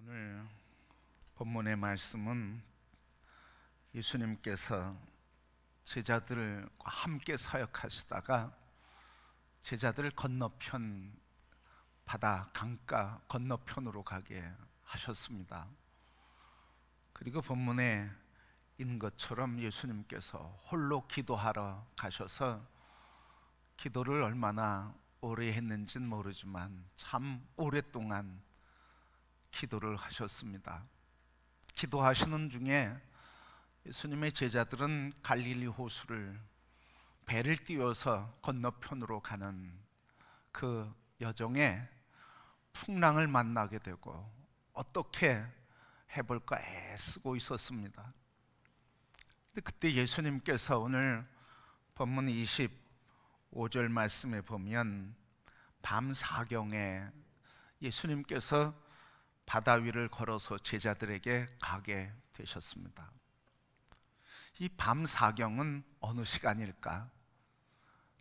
오늘 본문의 말씀은 예수님께서 제자들과 함께 사역하시다가 제자들을 건너편 바다 강가 건너편으로 가게 하셨습니다. 그리고 본문에 있는 것처럼 예수님께서 홀로 기도하러 가셔서 기도를 얼마나 오래 했는지는 모르지만 참 오랫동안 기도를 하셨습니다. 기도하시는 중에 예수님의 제자들은 갈릴리 호수를 배를 띄워서 건너편으로 가는 그 여정에 풍랑을 만나게 되고 어떻게 해볼까 애쓰고 있었습니다. 근데 그때 예수님께서 오늘 본문 25절 말씀에 보면 밤 사경에 예수님께서 바다 위를 걸어서 제자들에게 가게 되셨습니다. 이 밤 사경은 어느 시간일까?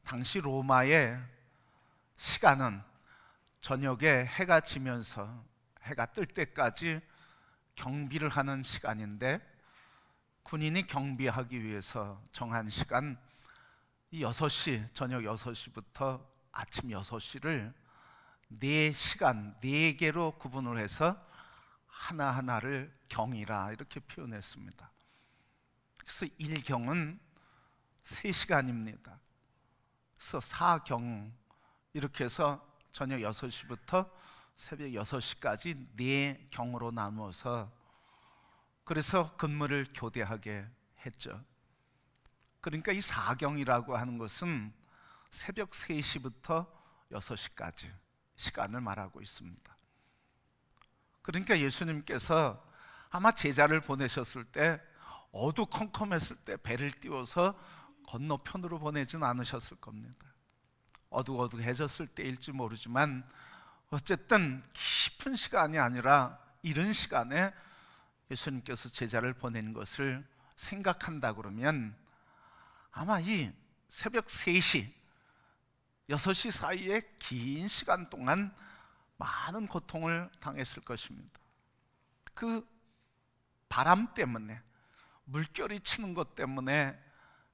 당시 로마의 시간은 저녁에 해가 지면서 해가 뜰 때까지 경비를 하는 시간인데, 군인이 경비하기 위해서 정한 시간 이 6시, 저녁 6시부터 아침 6시를 4시간, 4개로 구분을 해서 하나하나를 경이라 이렇게 표현했습니다. 그래서 1경은 3시간입니다. 그래서 4경 이렇게 해서 저녁 6시부터 새벽 6시까지 4경으로 나누어서 그래서 근무를 교대하게 했죠. 그러니까 이 4경이라고 하는 것은 새벽 3시부터 6시까지 시간을 말하고 있습니다. 그러니까 예수님께서 아마 제자를 보내셨을 때 어두컴컴했을 때 배를 띄워서 건너편으로 보내진 않으셨을 겁니다. 어둑어둑해졌을 때일지 모르지만 어쨌든 깊은 시간이 아니라 이른 시간에 예수님께서 제자를 보낸 것을 생각한다 그러면 아마 이 새벽 3시, 6시 사이에 긴 시간 동안 많은 고통을 당했을 것입니다. 그 바람 때문에, 물결이 치는 것 때문에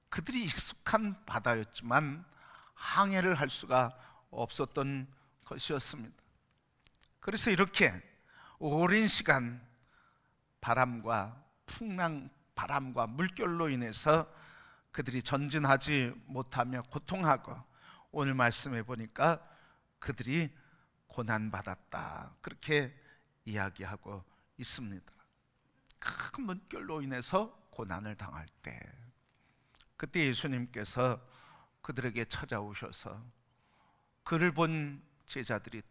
그들이 익숙한 바다였지만 항해를 할 수가 없었던 것이었습니다. 그래서 이렇게 오랜 시간 바람과 풍랑, 바람과 물결로 인해서 그들이 전진하지 못하며 고통하고, 오늘 말씀해 보니까 그들이 고난받았다 그렇게 이야기하고 있습니다. 큰 물결로 인해서 고난을 당할 때, 그때 예수님께서 그들에게 찾아오셔서 그를 본 제자들이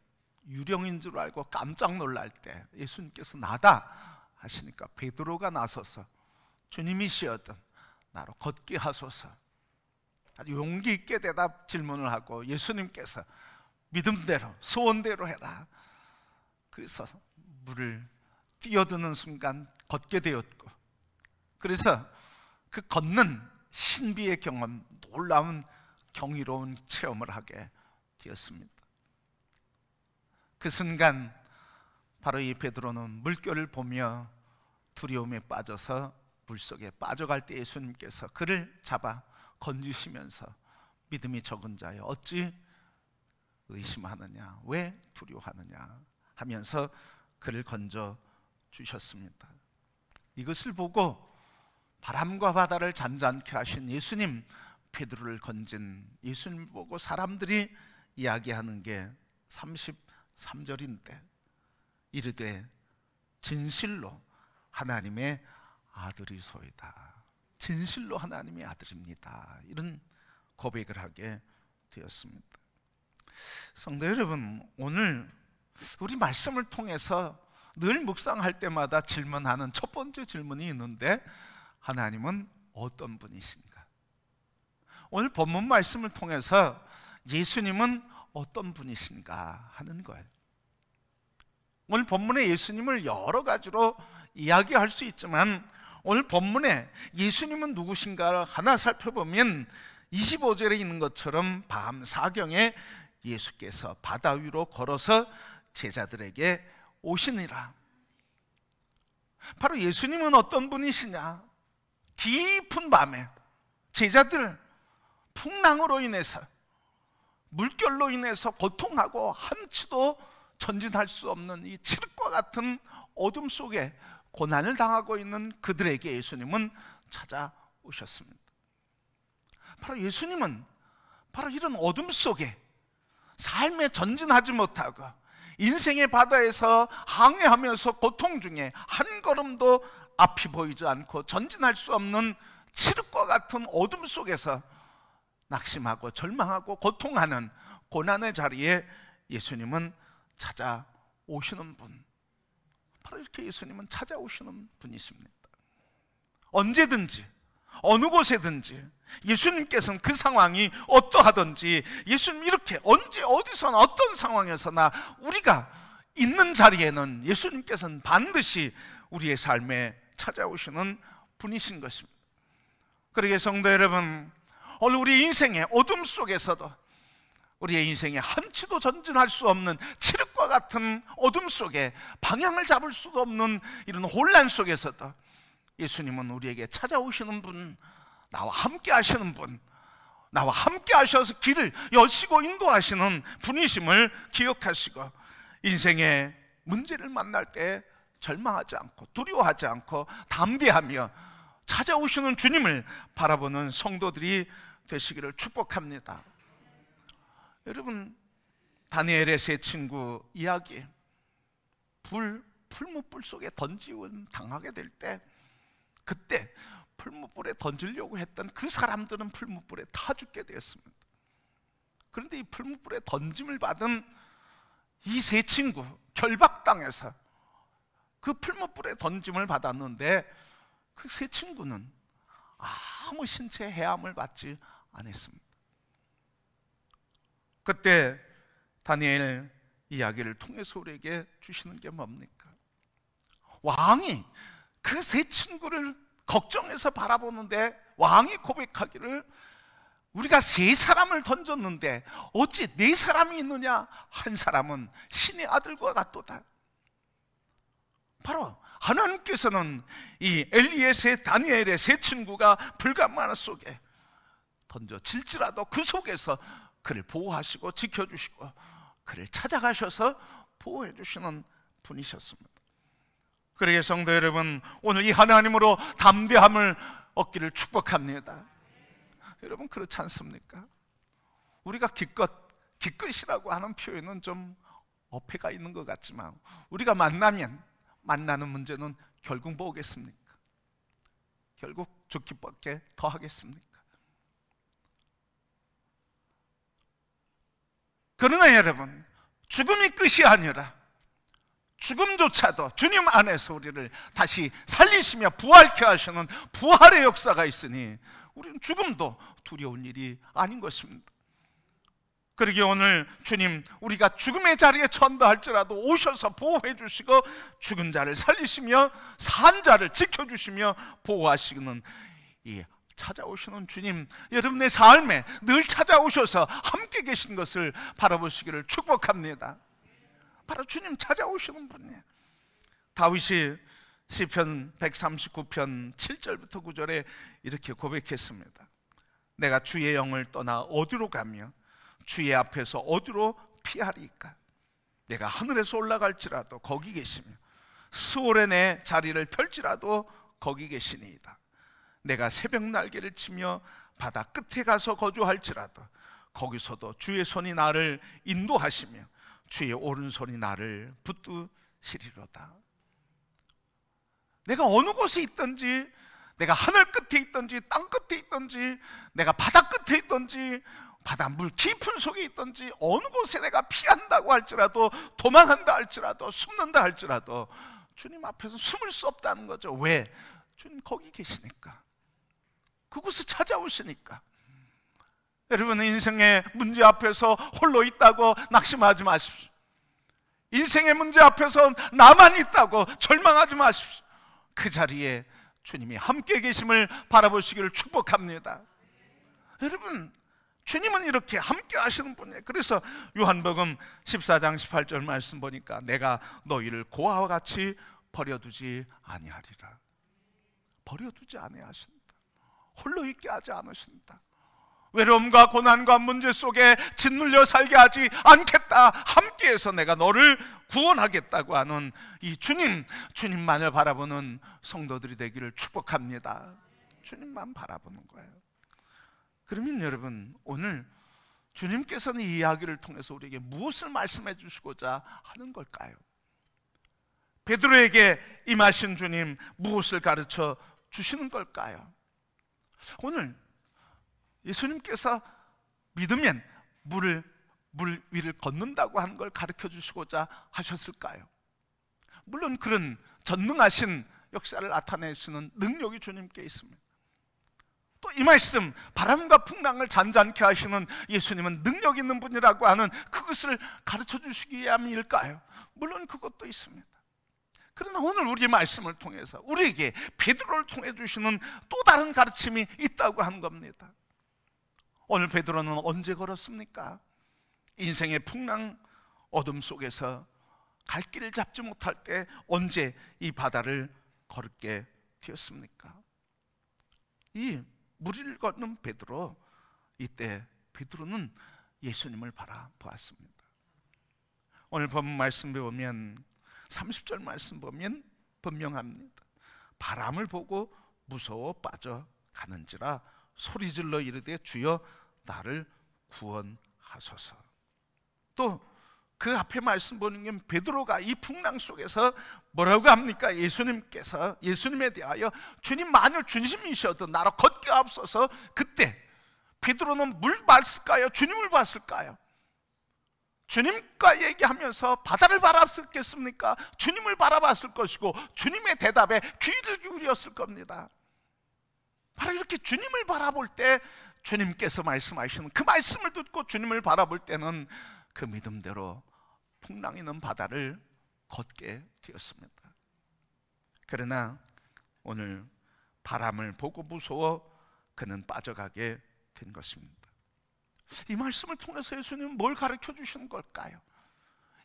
유령인 줄 알고 깜짝 놀랄 때 예수님께서 나다 하시니까 베드로가 나서서 주님이시여든 나로 걷게 하소서, 아주 용기 있게 대답 질문을 하고 예수님께서 믿음대로 소원대로 해라. 그래서 물을 뛰어드는 순간 걷게 되었고, 그래서 그 걷는 신비의 경험, 놀라운 경이로운 체험을 하게 되었습니다. 그 순간 바로 이 베드로는 물결을 보며 두려움에 빠져서 물속에 빠져갈 때 예수님께서 그를 잡아 건지시면서 믿음이 적은 자여 어찌 의심하느냐, 왜 두려워하느냐 하면서 그를 건져 주셨습니다. 이것을 보고 바람과 바다를 잔잔케 하신 예수님, 베드로를 건진 예수님 보고 사람들이 이야기하는 게 33절인데 이르되 진실로 하나님의 아들이소이다, 진실로 하나님의 아들입니다, 이런 고백을 하게 되었습니다. 성도 여러분, 오늘 우리 말씀을 통해서 늘 묵상할 때마다 질문하는 첫 번째 질문이 있는데, 하나님은 어떤 분이신가? 오늘 본문 말씀을 통해서 예수님은 어떤 분이신가 하는 거예요. 오늘 본문에 예수님을 여러 가지로 이야기할 수 있지만 오늘 본문에 예수님은 누구신가 하나 살펴보면 25절에 있는 것처럼 밤 사경에 예수께서 바다 위로 걸어서 제자들에게 오시니라. 바로 예수님은 어떤 분이시냐? 깊은 밤에 제자들 풍랑으로 인해서, 물결로 인해서 고통하고 한치도 전진할 수 없는 이 칠흑과 같은 어둠 속에 고난을 당하고 있는 그들에게 예수님은 찾아오셨습니다. 바로 예수님은 바로 이런 어둠 속에 삶에 전진하지 못하고 인생의 바다에서 항해하면서 고통 중에 한 걸음도 앞이 보이지 않고 전진할 수 없는 칠흑과 같은 어둠 속에서 낙심하고 절망하고 고통하는 고난의 자리에 예수님은 찾아오시는 분, 바로 이렇게 예수님은 찾아오시는 분이십니다. 언제든지 어느 곳에든지 예수님께서는 그 상황이 어떠하든지 예수님 이렇게 언제 어디서나 어떤 상황에서나 우리가 있는 자리에는 예수님께서는 반드시 우리의 삶에 찾아오시는 분이신 것입니다. 그러기에 성도 여러분, 오늘 우리 인생의 어둠 속에서도 우리의 인생에 한치도 전진할 수 없는 칠흑과 같은 어둠 속에 방향을 잡을 수도 없는 이런 혼란 속에서도 예수님은 우리에게 찾아오시는 분, 나와 함께 하시는 분, 나와 함께 하셔서 길을 여시고 인도하시는 분이심을 기억하시고 인생의 문제를 만날 때 절망하지 않고 두려워하지 않고 담대하며 찾아오시는 주님을 바라보는 성도들이 되시기를 축복합니다. 여러분, 다니엘의 세 친구 이야기, 풀무불 속에 던지운 당하게 될 때, 그때 풀무불에 던지려고 했던 그 사람들은 풀무불에 타 죽게 되었습니다. 그런데 이 풀무불에 던짐을 받은 이 세 친구, 결박당해서 그 풀무불에 던짐을 받았는데 그 세 친구는 아무 신체 해함을 받지 않았습니다. 그때 다니엘 이야기를 통해서 우리에게 주시는 게 뭡니까? 왕이 그 세 친구를 걱정해서 바라보는데 왕이 고백하기를 우리가 세 사람을 던졌는데 어찌 네 사람이 있느냐? 한 사람은 신의 아들과 같도다. 바로 하나님께서는 이 엘리에세 다니엘의 세 친구가 불가마나 속에 던져질지라도 그 속에서 그를 보호하시고 지켜주시고 그를 찾아가셔서 보호해 주시는 분이셨습니다. 그러기에 성도 여러분, 오늘 이 하나님으로 담대함을 얻기를 축복합니다. 여러분, 그렇지 않습니까? 우리가 기껏이라고 하는 표현은 좀 어폐가 있는 것 같지만 우리가 만나는 문제는 결국 뭐겠습니까? 결국 죽기밖에 더 하겠습니까? 그러나 여러분, 죽음이 끝이 아니라 죽음조차도 주님 안에서 우리를 다시 살리시며 부활케 하시는 부활의 역사가 있으니 우리는 죽음도 두려운 일이 아닌 것입니다. 그러기에 오늘 주님, 우리가 죽음의 자리에 처한다 할지라도 오셔서 보호해 주시고 죽은 자를 살리시며 산 자를 지켜주시며 보호하시는 이 찾아오시는 주님, 여러분의 삶에 늘 찾아오셔서 함께 계신 것을 바라보시기를 축복합니다. 바로 주님 찾아오시는 분이에요. 다윗이 시편 139편 7절부터 9절에 이렇게 고백했습니다. 내가 주의 영을 떠나 어디로 가며 주의 앞에서 어디로 피하리까? 내가 하늘에서 올라갈지라도 거기 계시며 스올에 내 자리를 펼지라도 거기 계시니이다. 내가 새벽 날개를 치며 바다 끝에 가서 거주할지라도 거기서도 주의 손이 나를 인도하시며 주의 오른손이 나를 붙드시리로다. 내가 어느 곳에 있든지, 내가 하늘 끝에 있든지 땅 끝에 있든지, 내가 바다 끝에 있든지 바닷물 깊은 속에 있든지 어느 곳에 내가 피한다고 할지라도, 도망한다 할지라도, 숨는다 할지라도 주님 앞에서 숨을 수 없다는 거죠. 왜? 주님 거기 계시니까, 그곳에 찾아오시니까. 여러분, 인생의 문제 앞에서 홀로 있다고 낙심하지 마십시오. 인생의 문제 앞에서 나만 있다고 절망하지 마십시오. 그 자리에 주님이 함께 계심을 바라보시기를 축복합니다. 여러분, 주님은 이렇게 함께 하시는 분이에요. 그래서 요한복음 14장 18절 말씀 보니까 내가 너희를 고아와 같이 버려두지 아니하리라. 버려두지 아니하신다. 홀로 있게 하지 않으신다. 외로움과 고난과 문제 속에 짓눌려 살게 하지 않겠다. 함께해서 내가 너를 구원하겠다고 하는 이 주님만을 바라보는 성도들이 되기를 축복합니다. 주님만 바라보는 거예요. 그러면 여러분, 오늘 주님께서는 이 이야기를 통해서 우리에게 무엇을 말씀해 주시고자 하는 걸까요? 베드로에게 임하신 주님 무엇을 가르쳐 주시는 걸까요? 오늘 예수님께서 믿으면 물 위를 걷는다고 하는 걸 가르쳐 주시고자 하셨을까요? 물론 그런 전능하신 역사를 나타내시는 능력이 주님께 있습니다. 또 이 말씀, 바람과 풍랑을 잔잔케 하시는 예수님은 능력 있는 분이라고 하는 그것을 가르쳐 주시기 위함일까요? 물론 그것도 있습니다. 그러나 오늘 우리 말씀을 통해서 우리에게 베드로를 통해 주시는 또 다른 가르침이 있다고 하는 겁니다. 오늘 베드로는 언제 걸었습니까? 인생의 풍랑 어둠 속에서 갈 길을 잡지 못할 때 언제 이 바다를 걸게 되었습니까? 이 무리를 걷는 베드로, 이때 베드로는 예수님을 바라보았습니다. 오늘 본문 말씀 보면 30절 말씀 보면 분명합니다. 바람을 보고 무서워 빠져가는지라 소리질러 이르되 주여 나를 구원하소서. 또 그 앞에 말씀 보는 게 베드로가 이 풍랑 속에서 뭐라고 합니까? 예수님께서 예수님에 대하여 주님 만일 주님이셔도 나로 걷게 하옵소서. 그때 베드로는 물 봤을까요? 주님을 봤을까요? 주님과 얘기하면서 바다를 바라봤겠습니까? 주님을 바라봤을 것이고 주님의 대답에 귀를 기울였을 겁니다. 바로 이렇게 주님을 바라볼 때 주님께서 말씀하시는 그 말씀을 듣고 주님을 바라볼 때는 그 믿음대로 풍랑 있는 바다를 걷게 되었습니다. 그러나 오늘 바람을 보고 무서워 그는 빠져가게 된 것입니다. 이 말씀을 통해서 예수님은 뭘 가르쳐 주시는 걸까요?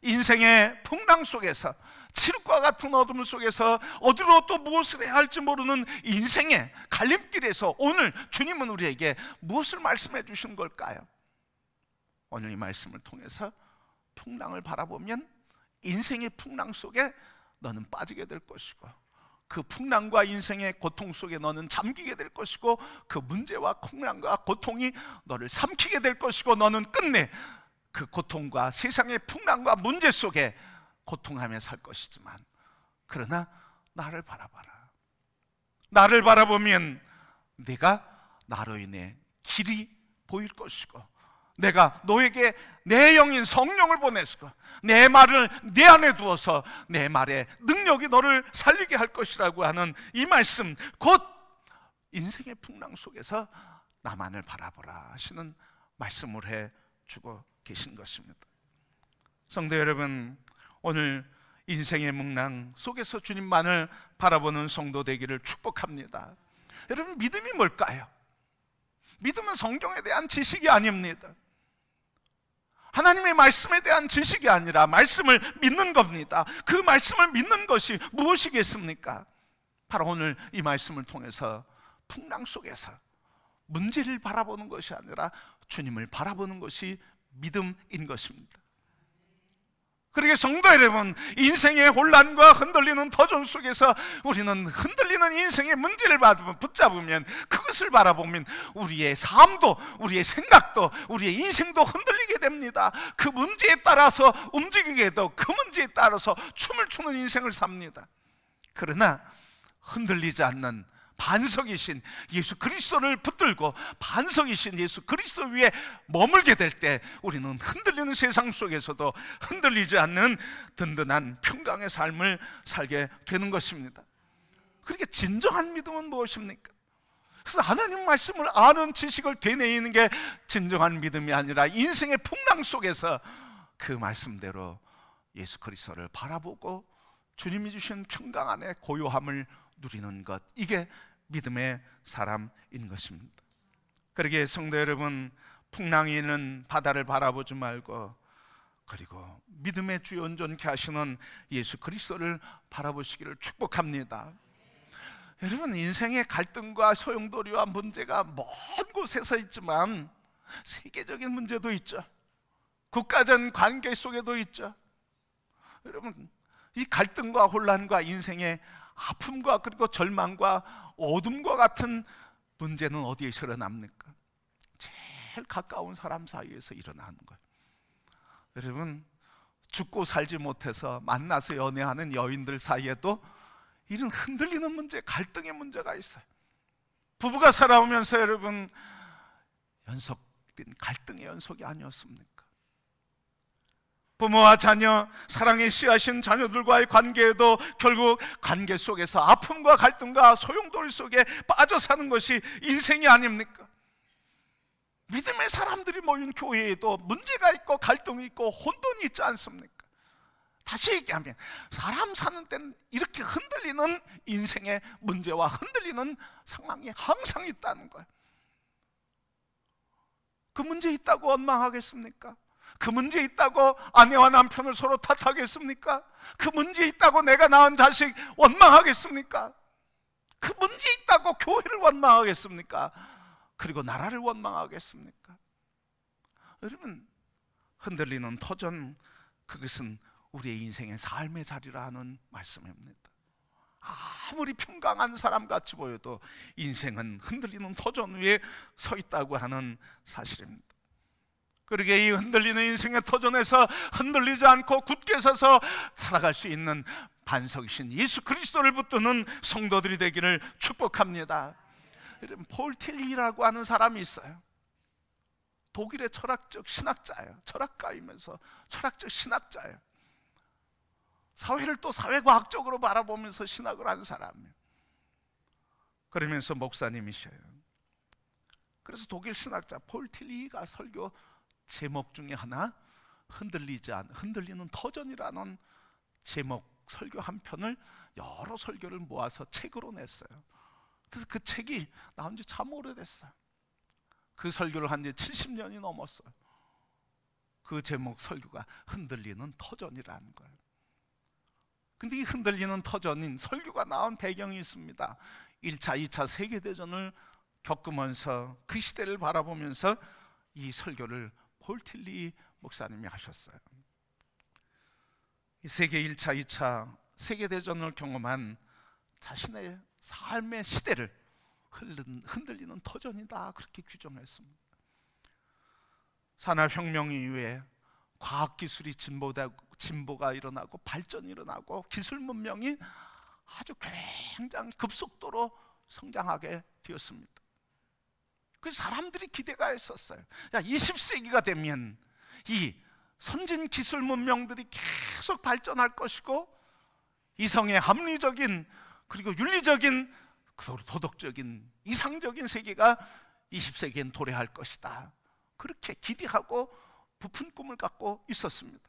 인생의 풍랑 속에서, 칠흑과 같은 어둠 속에서 어디로 또 무엇을 해야 할지 모르는 인생의 갈림길에서 오늘 주님은 우리에게 무엇을 말씀해 주신 걸까요? 오늘 이 말씀을 통해서 풍랑을 바라보면 인생의 풍랑 속에 너는 빠지게 될 것이고, 그 풍랑과 인생의 고통 속에 너는 잠기게 될 것이고, 그 문제와 풍랑과 고통이 너를 삼키게 될 것이고, 너는 끝내 그 고통과 세상의 풍랑과 문제 속에 고통하며 살 것이지만, 그러나 나를 바라봐라. 나를 바라보면 내가 나로 인해 길이 보일 것이고, 내가 너에게 내 영인 성령을 보내시고 내 말을 내 안에 두어서 내 말의 능력이 너를 살리게 할 것이라고 하는 이 말씀, 곧 인생의 풍랑 속에서 나만을 바라보라 하시는 말씀을 해주고 계신 것입니다. 성도 여러분, 오늘 인생의 풍랑 속에서 주님만을 바라보는 성도 되기를 축복합니다. 여러분, 믿음이 뭘까요? 믿음은 성경에 대한 지식이 아닙니다. 하나님의 말씀에 대한 지식이 아니라 말씀을 믿는 겁니다. 그 말씀을 믿는 것이 무엇이겠습니까? 바로 오늘 이 말씀을 통해서 풍랑 속에서 문제를 바라보는 것이 아니라 주님을 바라보는 것이 믿음인 것입니다. 그러게 성도 여러분, 인생의 혼란과 흔들리는 터전 속에서 우리는 흔들리는 인생의 문제를 붙잡으면, 그것을 바라보면 우리의 삶도, 우리의 생각도, 우리의 인생도 흔들리게 됩니다. 그 문제에 따라서 움직이게 되고 그 문제에 따라서 춤을 추는 인생을 삽니다. 그러나 흔들리지 않는 반석이신 예수 그리스도를 붙들고 반석이신 예수 그리스도 위에 머물게 될 때 우리는 흔들리는 세상 속에서도 흔들리지 않는 든든한 평강의 삶을 살게 되는 것입니다. 그렇게 진정한 믿음은 무엇입니까? 그래서 하나님 말씀을 아는 지식을 되뇌이는 게 진정한 믿음이 아니라 인생의 풍랑 속에서 그 말씀대로 예수 그리스도를 바라보고 주님이 주신 평강 안에 고요함을 누리는 것, 이게 믿음의 사람인 것입니다. 그러기에 성도 여러분, 풍랑이 있는 바다를 바라보지 말고 그리고 믿음의 주요 온전케 하시는 예수 그리스도를 바라보시기를 축복합니다. 여러분, 인생의 갈등과 소용돌이와 문제가 먼 곳에서 있지만 세계적인 문제도 있죠. 국가전 관계 속에도 있죠. 여러분, 이 갈등과 혼란과 인생의 아픔과 그리고 절망과 어둠과 같은 문제는 어디에서 일어납니까? 제일 가까운 사람 사이에서 일어나는 거예요. 여러분, 죽고 살지 못해서 만나서 연애하는 여인들 사이에도 이런 흔들리는 문제, 갈등의 문제가 있어요. 부부가 살아오면서 여러분 연속된 갈등의 연속이 아니었습니까? 부모와 자녀, 사랑의 씨앗인 자녀들과의 관계에도 결국 관계 속에서 아픔과 갈등과 소용돌이 속에 빠져 사는 것이 인생이 아닙니까? 믿음의 사람들이 모인 교회에도 문제가 있고 갈등이 있고 혼돈이 있지 않습니까? 다시 얘기하면 사람 사는 때는 이렇게 흔들리는 인생의 문제와 흔들리는 상황이 항상 있다는 거예요. 그 문제 있다고 원망하겠습니까? 그 문제 있다고 아내와 남편을 서로 탓하겠습니까? 그 문제 있다고 내가 낳은 자식 원망하겠습니까? 그 문제 있다고 교회를 원망하겠습니까? 그리고 나라를 원망하겠습니까? 여러분, 흔들리는 터전, 그것은 우리의 인생의 삶의 자리라 하는 말씀입니다. 아무리 평강한 사람 같이 보여도 인생은 흔들리는 터전 위에 서 있다고 하는 사실입니다. 그러게 이 흔들리는 인생의 터전에서 흔들리지 않고 굳게 서서 살아갈 수 있는 반석이신 예수 그리스도를 붙드는 성도들이 되기를 축복합니다. 여러분, 폴 틸리라고 하는 사람이 있어요. 독일의 철학적 신학자예요. 철학가이면서 철학적 신학자예요. 사회를 또 사회과학적으로 바라보면서 신학을 하는 사람이에요. 그러면서 목사님이셔요. 그래서 독일 신학자 폴 틸리가 설교 제목 중에 하나, 흔들리는 터전이라는 제목 설교 한 편을 여러 설교를 모아서 책으로 냈어요. 그래서 그 책이 나온 지 참 오래됐어요. 그 설교를 한 지 70년이 넘었어요. 그 제목 설교가 흔들리는 터전이라는 거예요. 근데 이 흔들리는 터전인 설교가 나온 배경이 있습니다. 1차, 2차 세계대전을 겪으면서 그 시대를 바라보면서 이 설교를 폴 틸리 목사님이 하셨어요. 세계 1차, 2차 세계대전을 경험한 자신의 삶의 시대를 흔들리는 터전이다, 그렇게 규정했습니다. 산업혁명 이후에 과학기술이 진보가 일어나고 발전이 일어나고 기술 문명이 아주 굉장히 급속도로 성장하게 되었습니다. 그래서 사람들이 기대가 있었어요. 20세기가 되면 이 선진 기술 문명들이 계속 발전할 것이고 이성의 합리적인 그리고 윤리적인 도덕적인 이상적인 세계가 20세기엔 도래할 것이다, 그렇게 기대하고 부푼 꿈을 갖고 있었습니다.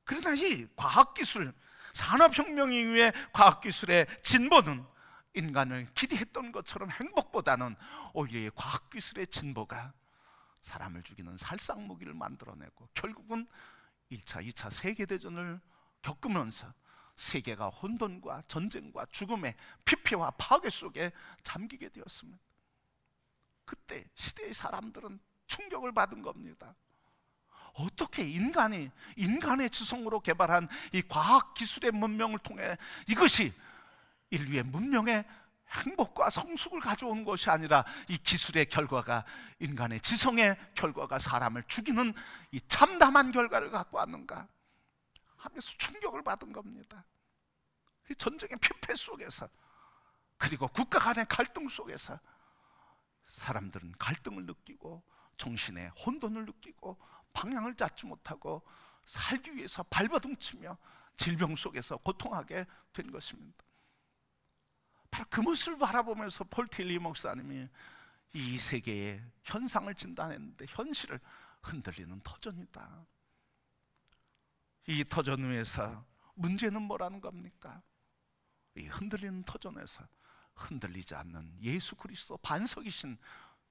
그러나 이 과학기술, 산업혁명 이후의 과학기술의 진보는 인간을 기대했던 것처럼 행복보다는 오히려 이 과학기술의 진보가 사람을 죽이는 살상무기를 만들어내고 결국은 1차, 2차 세계대전을 겪으면서 세계가 혼돈과 전쟁과 죽음의 피폐와 파괴 속에 잠기게 되었습니다. 그때 시대의 사람들은 충격을 받은 겁니다. 어떻게 인간의 지성으로 개발한 이 과학기술의 문명을 통해 이것이 인류의 문명의 행복과 성숙을 가져온 것이 아니라 이 기술의 결과가, 인간의 지성의 결과가 사람을 죽이는 이 참담한 결과를 갖고 왔는가 하면서 충격을 받은 겁니다. 이 전쟁의 피폐 속에서 그리고 국가 간의 갈등 속에서 사람들은 갈등을 느끼고 정신의 혼돈을 느끼고 방향을 잡지 못하고 살기 위해서 발버둥치며 질병 속에서 고통하게 된 것입니다. 바로 그 모습을 바라보면서 폴 틸리 목사님이 이 세계의 현상을 진단했는데 현실을 흔들리는 터전이다. 이 터전 위에서 문제는 뭐라는 겁니까? 이 흔들리는 터전에서 흔들리지 않는 예수 그리스도 반석이신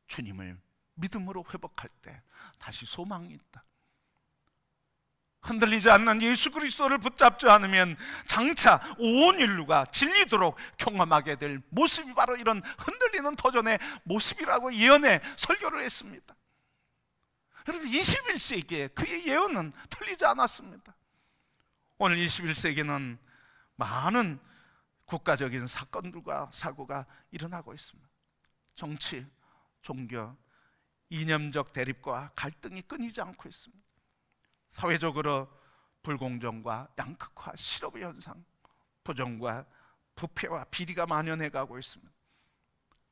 주님을 믿음으로 회복할 때 다시 소망이 있다. 흔들리지 않는 예수 그리스도를 붙잡지 않으면 장차 온 인류가 질리도록 경험하게 될 모습이 바로 이런 흔들리는 터전의 모습이라고 예언의 설교를 했습니다. 여러분, 21세기에 그의 예언은 틀리지 않았습니다. 오늘 21세기는 많은 국가적인 사건들과 사고가 일어나고 있습니다. 정치, 종교, 이념적 대립과 갈등이 끊이지 않고 있습니다. 사회적으로 불공정과 양극화, 실업의 현상, 부정과 부패와 비리가 만연해 가고 있습니다.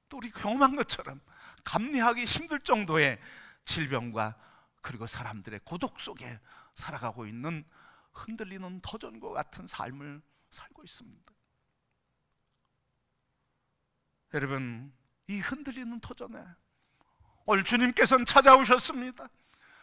또 우리 경험한 것처럼 감내하기 힘들 정도의 질병과 그리고 사람들의 고독 속에 살아가고 있는 흔들리는 터전과 같은 삶을 살고 있습니다. 여러분, 이 흔들리는 터전에 오늘 주님께서는 찾아오셨습니다.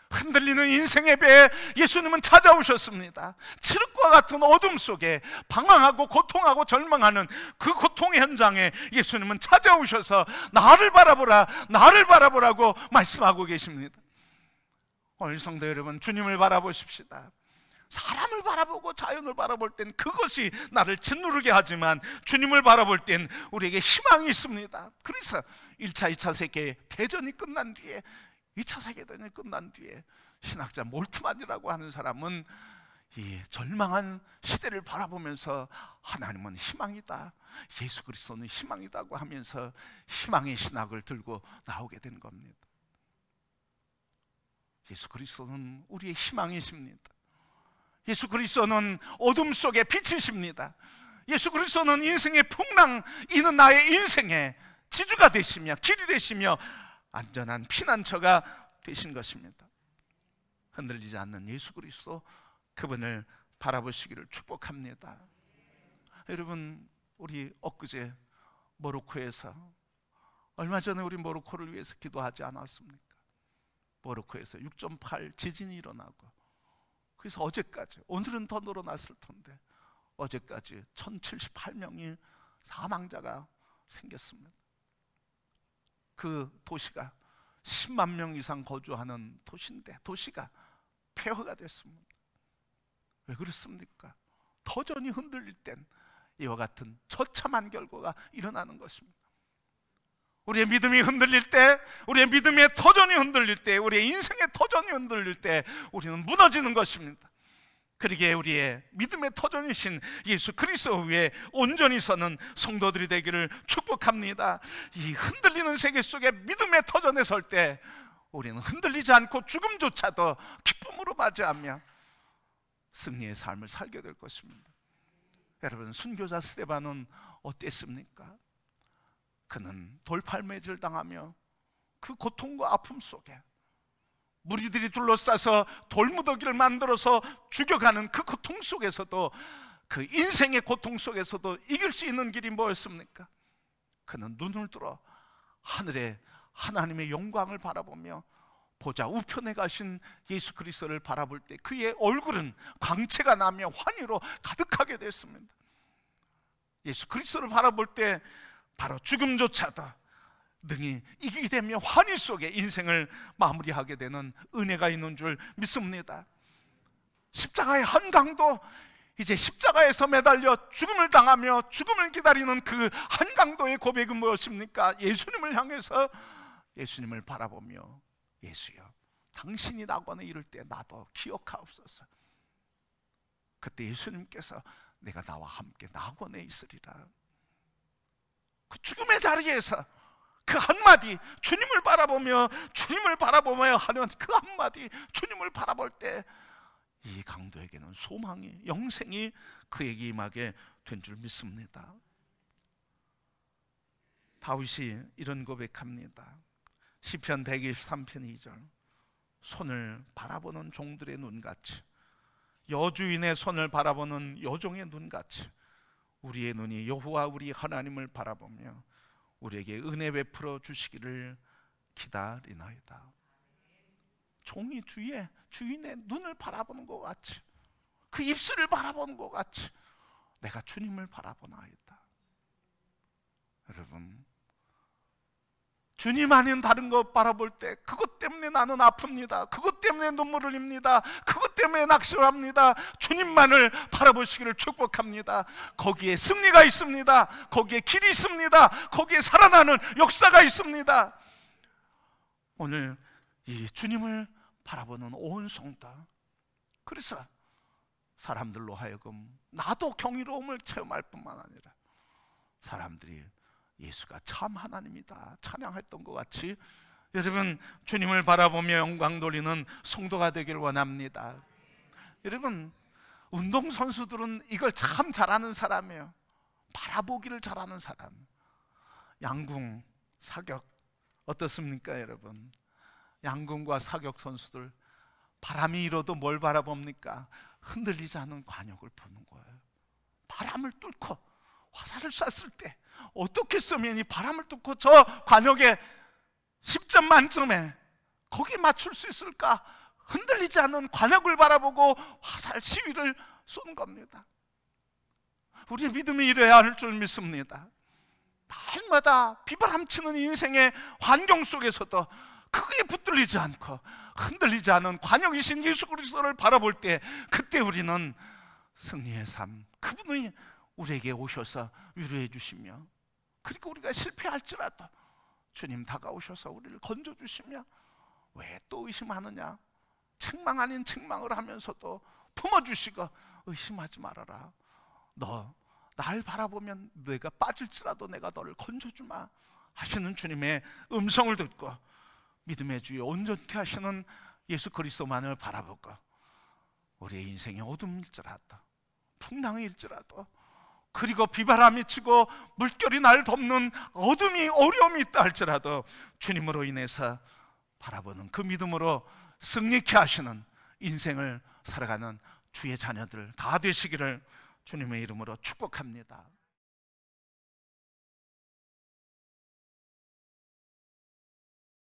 흔들리는 인생의 배에 예수님은 찾아오셨습니다. 칠흑과 같은 어둠 속에 방황하고 고통하고 절망하는 그 고통의 현장에 예수님은 찾아오셔서 나를 바라보라, 나를 바라보라고 말씀하고 계십니다. 오늘 성도 여러분, 주님을 바라보십시다. 사람을 바라보고 자연을 바라볼 땐 그것이 나를 짓누르게 하지만 주님을 바라볼 땐 우리에게 희망이 있습니다. 그래서 1차, 2차 세계 대전이 끝난 뒤에, 2차 세계대전이 끝난 뒤에 신학자 몰트만이라고 하는 사람은 이 절망한 시대를 바라보면서 하나님은 희망이다, 예수 그리스도는 희망이다고 하면서 희망의 신학을 들고 나오게 된 겁니다. 예수 그리스도는 우리의 희망이십니다. 예수 그리스도는 어둠 속의 빛이십니다. 예수 그리스도는 인생의 풍랑 이는 나의 인생의 지주가 되시며 길이 되시며 안전한 피난처가 되신 것입니다. 흔들리지 않는 예수 그리스도, 그분을 바라보시기를 축복합니다. 여러분, 우리 엊그제 모로코에서, 얼마 전에 우리 모로코를 위해서 기도하지 않았습니까? 모로코에서 6.8 지진이 일어나고, 그래서 어제까지, 오늘은 더 늘어났을 텐데 어제까지 1078명이 사망자가 생겼습니다. 그 도시가 10만 명 이상 거주하는 도시인데 도시가 폐허가 됐습니다. 왜 그렇습니까? 터전이 흔들릴 땐 이와 같은 처참한 결과가 일어나는 것입니다. 우리의 믿음이 흔들릴 때, 우리의 믿음의 터전이 흔들릴 때, 우리의 인생의 터전이 흔들릴 때 우리는 무너지는 것입니다. 그러기에 우리의 믿음의 터전이신 예수 그리스도 위에 온전히 서는 성도들이 되기를 축복합니다. 이 흔들리는 세계 속에 믿음의 터전에 설 때 우리는 흔들리지 않고 죽음조차도 기쁨으로 맞이하며 승리의 삶을 살게 될 것입니다. 여러분, 순교자 스데반은 어땠습니까? 그는 돌팔매질 당하며 그 고통과 아픔 속에 무리들이 둘러싸서 돌무더기를 만들어서 죽여가는 그 고통 속에서도, 그 인생의 고통 속에서도 이길 수 있는 길이 뭐였습니까? 그는 눈을 들어 하늘에 하나님의 영광을 바라보며 보좌 우편에 가신 예수 그리스도를 바라볼 때 그의 얼굴은 광채가 나며 환희로 가득하게 됐습니다. 예수 그리스도를 바라볼 때 바로 죽음조차도 능히 이기게 되며 환희 속에 인생을 마무리하게 되는 은혜가 있는 줄 믿습니다. 십자가의 한강도 이제 십자가에서 매달려 죽음을 당하며 죽음을 기다리는 그 한강도의 고백은 무엇입니까? 예수님을 향해서 예수님을 바라보며, 예수여, 당신이 낙원에 이를 때 나도 기억하옵소서. 그때 예수님께서 내가 나와 함께 낙원에 있으리라. 그 죽음의 자리에서 그 한마디, 주님을 바라보며 하는 그 한마디, 주님을 바라볼 때 이 강도에게는 소망이, 영생이 그에게 임하게 된 줄 믿습니다. 다윗이 이런 고백합니다. 시편 123편 2절, 손을 바라보는 종들의 눈같이, 여주인의 손을 바라보는 여종의 눈같이 우리의 눈이 여호와 우리 하나님을 바라보며 우리에게 은혜 베풀어 주시기를 기다리나이다. 종이 주인의 눈을 바라보는 것 같이, 그 입술을 바라보는 것 같이 내가 주님을 바라보나이다. 여러분, 주님 아닌 다른 것 바라볼 때 그것 때문에 나는 아픕니다. 그것 때문에 눈물을 흘립니다. 그것 때문에 낙심합니다. 주님만을 바라보시기를 축복합니다. 거기에 승리가 있습니다. 거기에 길이 있습니다. 거기에 살아나는 역사가 있습니다. 오늘 이 주님을 바라보는 온 성도, 그래서 사람들로 하여금 나도 경이로움을 체험할 뿐만 아니라 사람들이 예수가 참 하나님이다 찬양했던 것 같이 여러분 주님을 바라보며 영광 돌리는 성도가 되길 원합니다. 여러분 운동선수들은 이걸 참 잘하는 사람이에요. 바라보기를 잘하는 사람. 양궁, 사격 어떻습니까 여러분? 양궁과 사격 선수들 바람이 일어도 뭘 바라봅니까? 흔들리지 않는 관역을 보는 거예요. 바람을 뚫고 화살을 쐈을 때 어떻게 쏘면 이 바람을 뚫고 저 관역에 10점 만점에 거기에 맞출 수 있을까? 흔들리지 않는 관역을 바라보고 화살 시위를 쏘는 겁니다. 우리의 믿음이 이래야 할 줄 믿습니다. 날마다 비바람치는 인생의 환경 속에서도 크게 붙들리지 않고 흔들리지 않은 관역이신 예수 그리스도를 바라볼 때 그때 우리는 승리의 삶, 그분이 우리에게 오셔서 위로해 주시며, 그리고 우리가 실패할지라도 주님 다가오셔서 우리를 건져주시며, 왜 또 의심하느냐, 책망 아닌 책망을 하면서도 품어주시고 의심하지 말아라, 너 날 바라보면 내가 빠질지라도 내가 너를 건져주마 하시는 주님의 음성을 듣고 믿음의 주에 온전케 하시는 예수 그리스도만을 바라보고 우리의 인생의 어둠일지라도 풍랑일지라도 그리고 비바람이 치고 물결이 날 덮는 어둠이 어려움이 있다 할지라도 주님으로 인해서 바라보는 그 믿음으로 승리케 하시는 인생을 살아가는 주의 자녀들 다 되시기를 주님의 이름으로 축복합니다.